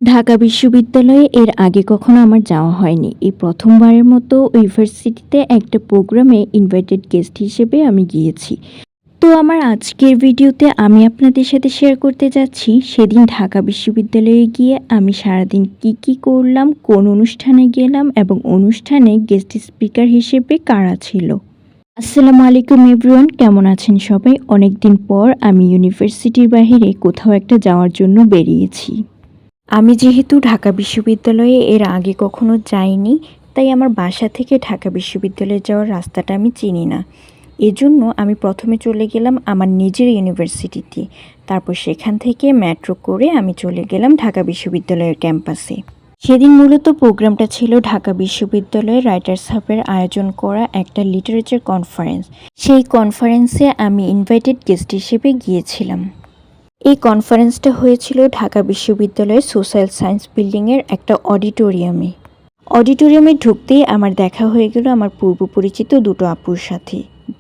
ঢাকা বিশ্ববিদ্যালয়ে এর আগে কখনো আমার যাওয়া হয়নি। এই প্রথমবারের মতো ইউনিভার্সিটিতে একটা প্রোগ্রামে ইনভাইটেড গেস্ট হিসেবে আমি গিয়েছি। তো আমার আজকের ভিডিওতে আমি আপনাদের সাথে শেয়ার করতে যাচ্ছি সেদিন ঢাকা বিশ্ববিদ্যালয়ে গিয়ে আমি সারাদিন কি করলাম, কোন অনুষ্ঠানে গেলাম এবং অনুষ্ঠানে গেস্ট স্পিকার হিসেবে কারা ছিল। আসসালামু আলাইকুম এভরিওয়ান, কেমন আছেন সবাই? অনেকদিন পর আমি ইউনিভার্সিটির বাইরে কোথাও একটা যাওয়ার জন্য বেরিয়েছি। আমি যেহেতু ঢাকা বিশ্ববিদ্যালয়ে এর আগে কখনো যাইনি, তাই আমার বাসা থেকে ঢাকা বিশ্ববিদ্যালয়ে যাওয়ার রাস্তাটা আমি চিনি না। এজন্য আমি প্রথমে চলে গেলাম আমার নিজের ইউনিভার্সিটিতে। তারপর সেখান থেকে মেট্রো করে আমি চলে গেলাম ঢাকা বিশ্ববিদ্যালয়ের ক্যাম্পাসে। সেদিন মূলত প্রোগ্রামটা ছিল ঢাকা বিশ্ববিদ্যালয়ের রাইটার্স হাবের আয়োজন করা একটা লিটারেচার কনফারেন্স। সেই কনফারেন্সে আমি ইনভাইটেড গেস্ট হিসেবে গিয়েছিলাম। এই কনফারেন্সটা হয়েছিল ঢাকা বিশ্ববিদ্যালয়ের সোশ্যাল সায়েন্স বিল্ডিংয়ের একটা অডিটোরিয়ামে। অডিটোরিয়ামে ঢুকতেই আমার দেখা হয়ে গেল আমার পূর্ব পরিচিত দুটো আপুর সাথে,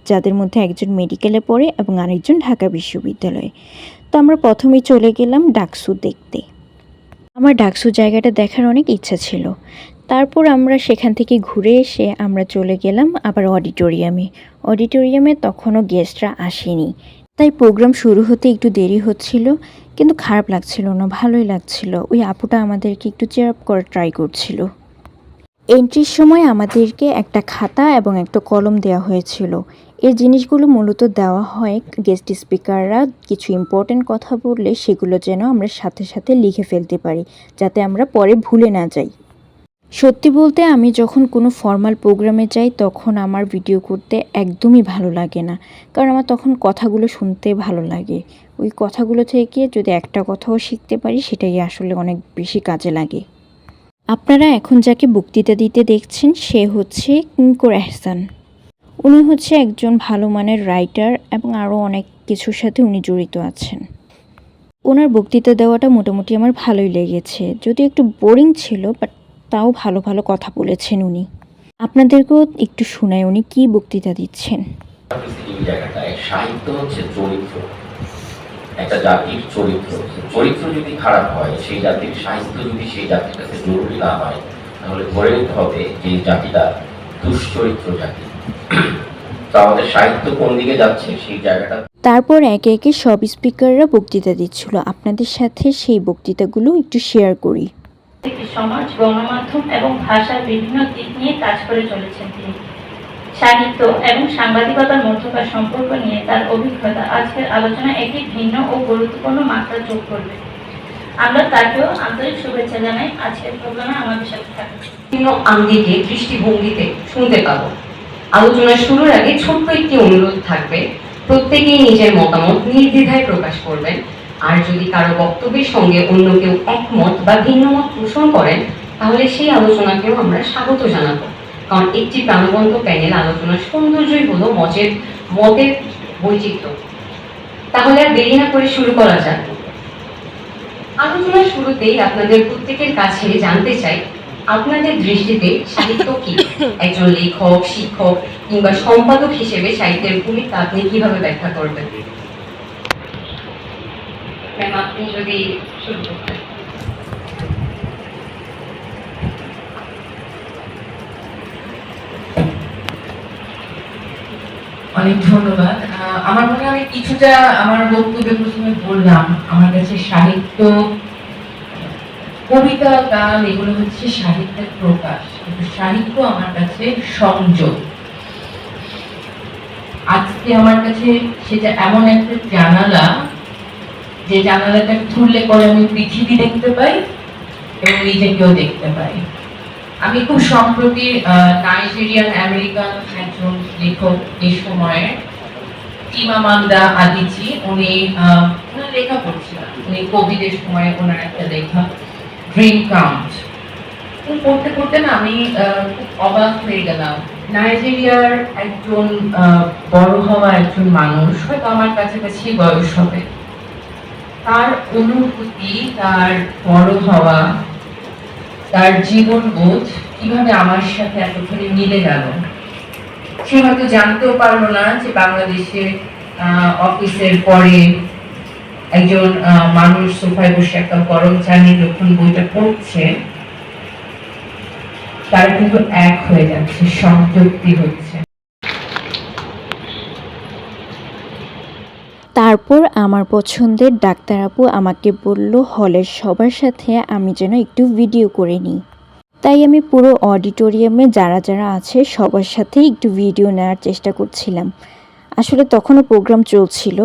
যাদের মধ্যে একজন মেডিকেলে পড়ে এবং আরেকজন ঢাকা বিশ্ববিদ্যালয়ে। তো আমরা প্রথমেই চলে গেলাম ডাকসু দেখতে। আমার ডাকসু জায়গাটা দেখার অনেক ইচ্ছা ছিল। তারপর আমরা সেখান থেকে ঘুরে এসে আমরা চলে গেলাম আবার অডিটোরিয়ামে। অডিটোরিয়ামে তখনও গেস্টরা আসেনি, তাই প্রোগ্রাম শুরু হতে একটু দেরি হচ্ছিল, কিন্তু খারাপ লাগছিল না, ভালোই লাগছিল। ওই আপুটা আমাদেরকে একটু চেয়ার আপ করার ট্রাই করছিল। এন্ট্রির সময় আমাদেরকে একটা খাতা এবং একটা কলম দেওয়া হয়েছিল। এই জিনিসগুলো মূলত দেওয়া হয় গেস্ট স্পিকাররা কিছু ইম্পর্টেন্ট কথা বললে সেগুলো যেন আমরা সাথে সাথে লিখে ফেলতে পারি, যাতে আমরা পরে ভুলে না যাই। সত্যি বলতে আমি যখন কোনো ফর্মাল প্রোগ্রামে যাই তখন আমার ভিডিও করতে একদমই ভালো লাগে না, কারণ আমার তখন কথাগুলো শুনতে ভালো লাগে। ওই কথাগুলো থেকে যদি একটা কথাও শিখতে পারি সেটাই আসলে অনেক বেশি কাজে লাগে। আপনারা এখন যাকে বক্তৃতা দিতে দেখছেন সে হচ্ছে কিঙ্কর আহসান। উনি হচ্ছে একজন ভালো মানের রাইটার এবং আরও অনেক কিছুর সাথে উনি জড়িত আছেন। ওনার বক্তৃতা দেওয়াটা মোটামুটি আমার ভালোই লেগেছে, যদিও একটু বোরিং ছিল, বাট তাও ভালো ভালো কথা বলেছেন উনি। আপনাদেরকেও একটু শোনায় উনি কি বক্তৃতা দিচ্ছেন। সাহিত্য হচ্ছে চরিত্র, একটা জাতির চরিত্র। চরিত্র যদি খারাপ হয়, সেই জাতির সাহিত্য যদি সেই জাতির কাছে জরুরি না হয়, তাহলে ধরে নিতে হবে যে জাতিটা দুশ্চরিত্র জাতি। তো আমাদের সাহিত্য কোন দিকে যাচ্ছে সেই জায়গাটা। তারপর একে একে সব স্পিকাররা বক্তৃতা দিচ্ছিল। আপনাদের সাথে সেই বক্তৃতাগুলো একটু শেয়ার করি। সমাজ, গণমাধ্যম এবং ভাষার বিভিন্ন দিক নিয়ে কাজ করে চলেছেন তিনি। সাহিত্য এবং সাংবাদিকতার মধ্যকার সম্পর্ক নিয়ে তার অভিজ্ঞতা আজকের আলোচনায় একটি ভিন্ন ও গুরুত্বপূর্ণ মাত্রা যোগ করবে। আমরা তাকেও আন্তরিক শুভেচ্ছা জানাই আজকের প্রোগ্রামে আমাদের সাথে থাকবে। বিভিন্ন আঙ্গিকে দৃষ্টিভঙ্গিতে শুনতে পাবো। আলোচনা শুরুর আগে ছোট্ট একটি অনুরোধ থাকবে, প্রত্যেকেই নিজের মতামত নির্দ্বিধায় প্রকাশ করবেন। আর যদি কারো বক্তব্যের সঙ্গে অন্য কেউ একমত বা ভিন্ন মত পোষণ করেন, তাহলে সেই আলোচনাকেও আমরা স্বাগত জানাবো। কারণ একটি প্রাণবন্ত প্যানেল আলোচনার সৌন্দর্যই হলো মতের বৈচিত্র্য। তাহলে আর দেরি না করে শুরু করা যাক। আলোচনার শুরুতেই আপনাদের প্রত্যেকের কাছে জানতে চাই, আপনাদের দৃষ্টিতে সাহিত্য কি? একজন লেখক, শিক্ষক কিংবা সম্পাদক হিসেবে সাহিত্যের ভূমিকা আপনি কিভাবে ব্যাখ্যা করবেন? ম্যাম, আপনি যদি শুরু করতেন। অনেক ধন্যবাদ। আমার মনে হয় কিছুটা আমার বক্তব্যে প্রথমে বললাম, আমার কাছে সাহিত্য, কবিতা, গান এগুলো হচ্ছে সাহিত্যের প্রকাশ, কিন্তু সাহিত্য আমার কাছে সংযোগ। আজকে আমার কাছে সেটা এমন একটা জানালা, যে জানালাটা খুললে পরে আমি পৃথিবী দেখতে পাই এবং নিজেকেও দেখতে পাই। আমি খুব সম্প্রতি নাইজেরিয়ান আমেরিকান একজন লেখক এই সময়ে চিমামান্দা আদিচি, উনি লেখা পড়ছিলেন। উনি কোভিডের সময় ওনার একটা লেখা ড্রিম কাউন্ট পড়তে পড়তে না আমি খুব অবাক হয়ে গেলাম। নাইজেরিয়ার একজন বড় হওয়া একজন মানুষ, হয়তো আমার কাছাকাছি বয়স হবে, তার অনুভূতি, তার বড় হওয়া, তার জীবনবোধ কিভাবে আমার সাথে এতখানি মিলে গেল। সে হয়তো জানতেও পারলো না যে বাংলাদেশে অফিসের পরে একজন মানুষ সোফায় বসে একটা গরম চা নিয়ে যখন বইটা পড়ছে, তারা কিন্তু এক হয়ে যাচ্ছে, সংযুক্তি হচ্ছে। তারপর আমার পছন্দের ডাক্তার আপু আমাকে বলল হলের সবার সাথে আমি যেন একটু ভিডিও করে নিই। তাই আমি পুরো অডিটোরিয়ামে যারা যারা আছে সবার সাথে একটু ভিডিও নেওয়ার চেষ্টা করছিলাম। আসলে তখনও প্রোগ্রাম চলছিল।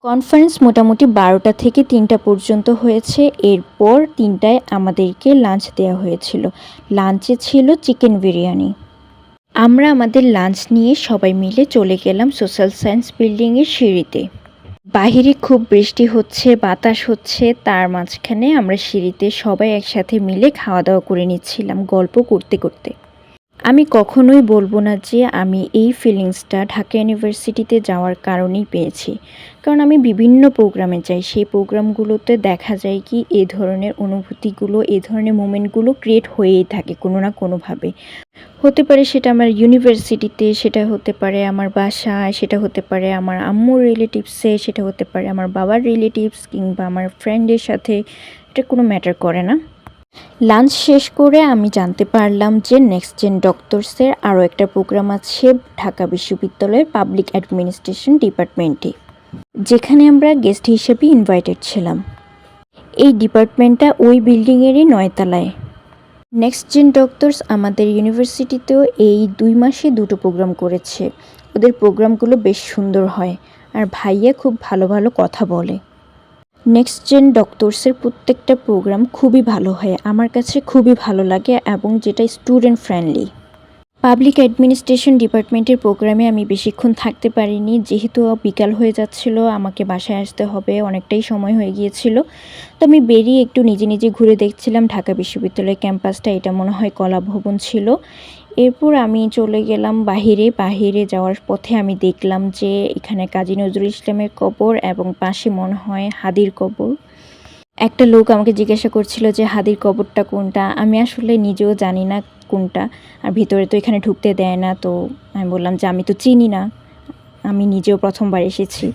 কনফারেন্স মোটামুটি 12টা থেকে 3টা পর্যন্ত হয়েছে। এরপর 3টায় আমাদেরকে লাঞ্চ দেওয়া হয়েছিল। লাঞ্চে ছিল চিকেন বিরিয়ানি। আমরা আমাদের লাঞ্চ নিয়ে সবাই মিলে চলে গেলাম সোশ্যাল সায়েন্স বিল্ডিংয়ের সিঁড়িতে। বাহিরে খুব বৃষ্টি হচ্ছে, বাতাস হচ্ছে, তার মাঝখানে আমরা সিঁড়িতে সবাই একসাথে মিলে খাওয়া দাওয়া করে নিচ্ছিলাম গল্প করতে করতে। আমি কখনোই বলবো না যে আমি এই ফিলিংসটা ঢাকা ইউনিভার্সিটিতে যাওয়ার কারণেই পেয়েছি, কারণ আমি বিভিন্ন প্রোগ্রামে যাই, সেই প্রোগ্রামগুলোতে দেখা যায় কি এই ধরনের অনুভূতিগুলো, এই ধরনের মোমেন্টগুলো ক্রিয়েট হয়েই থাকে কোনো না কোনোভাবে। হতে পারে সেটা আমার ইউনিভার্সিটিতে, সেটা হতে পারে আমার বাসায়, সেটা হতে পারে আমার আম্মুর রিলেটিভসে, সেটা হতে পারে আমার বাবার রিলেটিভস কিংবা আমার ফ্রেন্ডের সাথে, এটা কোনো ম্যাটার করে না। লাঞ্চ শেষ করে আমি জানতে পারলাম যে নেক্সট জেন ডক্টরসের আরও একটা প্রোগ্রাম আছে ঢাকা বিশ্ববিদ্যালয়ের পাবলিক অ্যাডমিনিস্ট্রেশন ডিপার্টমেন্টে, যেখানে আমরা গেস্ট হিসেবে ইনভাইটেড ছিলাম। এই ডিপার্টমেন্টটা ওই বিল্ডিংয়েরই 9 তলায়। নেক্সট জেন ডক্টরস আমাদের ইউনিভার্সিটিতেও এই 2 মাসে 2টো প্রোগ্রাম করেছে। ওদের প্রোগ্রামগুলো বেশ সুন্দর হয়, আর ভাইয়া খুব ভালো ভালো কথা বলে। নেক্সট জেন ডক্টরসের প্রত্যেকটা প্রোগ্রাম খুবই ভালো হয়, আমার কাছে খুবই ভালো লাগে, এবং যেটা স্টুডেন্ট ফ্রেন্ডলি। পাবলিক অ্যাডমিনিস্ট্রেশন ডিপার্টমেন্টের প্রোগ্রামে আমি বেশিক্ষণ থাকতে পারিনি, যেহেতু বিকাল হয়ে যাচ্ছিল, আমাকে বাসায় আসতে হবে, অনেকটাই সময় হয়ে গিয়েছিল। তো আমি বেরিয়ে একটু নিজে নিজে ঘুরে দেখছিলাম ঢাকা বিশ্ববিদ্যালয় ক্যাম্পাসটা, এটা মনে হয় কলা ভবন ছিল। এরপর আমি চলে গেলাম বাহিরে যাওয়ার পথে আমি দেখলাম যে এখানে কাজী নজরুল ইসলামের কবর এবং পাশে মনে হয় হাদির কবর। একটা লোক আমাকে জিজ্ঞাসা করছিল যে হাদির কবরটা কোনটা, আমি আসলে নিজেও জানি না কোনটা, আর ভিতরে তো এখানে ঢুকতে দেয় না। তো আমি বললাম যে আমি তো চিনি না, আমি নিজেও প্রথমবার এসেছি।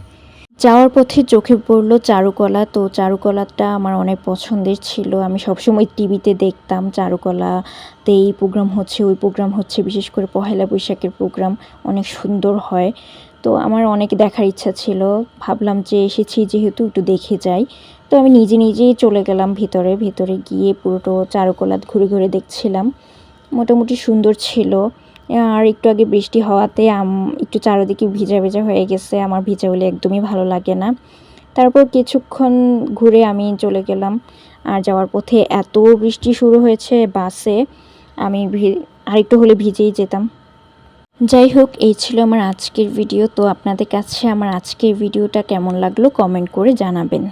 যাওয়ার পথে চোখে পড়লো চারুকলা। তো চারুকলাটা আমার অনেক পছন্দের ছিল, আমি সবসময় টিভিতে দেখতাম চারুকলাতে এই প্রোগ্রাম হচ্ছে, ওই প্রোগ্রাম হচ্ছে, বিশেষ করে পহেলা বৈশাখের প্রোগ্রাম অনেক সুন্দর হয়। তো আমার অনেক দেখার ইচ্ছা ছিল, ভাবলাম যে এসেছি যেহেতু একটু দেখে যাই। তো আমি নিজেই চলে গেলাম ভিতরে গিয়ে পুরোটা চারুকলা ঘুরে ঘুরে দেখছিলাম। মোটামুটি সুন্দর ছিল। আর একটু আগে বৃষ্টি হওয়াতে একটু চারিদিকে ভিজা ভিজা হয়ে গেছে, আমার ভিজা হলে একদমই ভালো লাগে না। তারপর কিছুক্ষণ ঘুরে আমি চলে গেলাম। আর যাওয়ার পথে এত বৃষ্টি শুরু হয়েছে বাসে, আমি আরেকটু হলে ভিজেই যেতাম। যাই হোক, এই ছিল আমার আজকের ভিডিও। তো আপনাদের কাছে আমার আজকের ভিডিওটা কেমন লাগলো কমেন্ট করে জানাবেন।